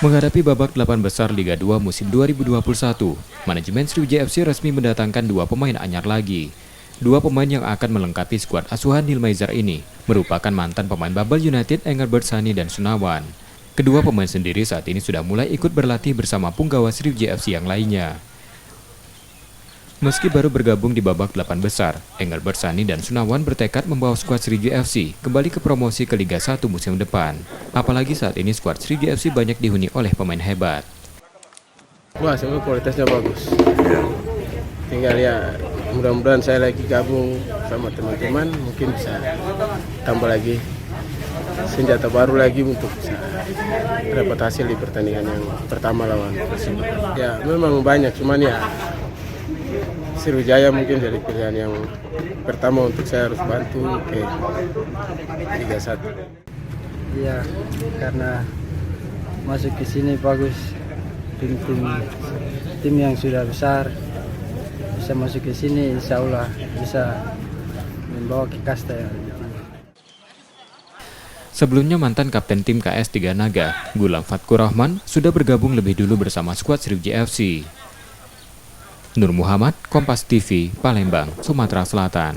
Menghadapi babak 8 besar Liga 2 musim 2021, manajemen Sriwijaya FC resmi mendatangkan dua pemain anyar lagi. Dua pemain yang akan melengkapi skuad asuhan Nilmaizar ini merupakan mantan pemain Babel United Engelbert Sani dan Sunawan. Kedua pemain sendiri saat ini sudah mulai ikut berlatih bersama punggawa Sriwijaya FC yang lainnya. Meski baru bergabung di babak 8 besar, Engelbert Sani dan Sunawan bertekad membawa skuad Sriwijaya FC kembali ke promosi ke Liga 1 musim depan. Apalagi saat ini skuad Sriwijaya FC banyak dihuni oleh pemain hebat. Wah, sebenarnya kualitasnya bagus. Tinggal ya, mudah-mudahan saya lagi gabung sama teman-teman, mungkin bisa tambah lagi senjata baru lagi untuk bisa dapat hasil di pertandingan yang pertama lawan Persib. Ya, memang banyak, cuman ya Sriwijaya mungkin jadi pilihan yang pertama untuk saya harus bantu ke Liga 1. Iya, karena masuk ke sini bagus, tim yang sudah besar bisa masuk ke sini, insya Allah bisa membawa ke kasta ya. Sebelumnya mantan kapten tim KS Tiga Naga, Gulam Fatkur Rahman, sudah bergabung lebih dulu bersama skuad Sriwijaya FC. Nur Muhammad, Kompas TV, Palembang, Sumatera Selatan.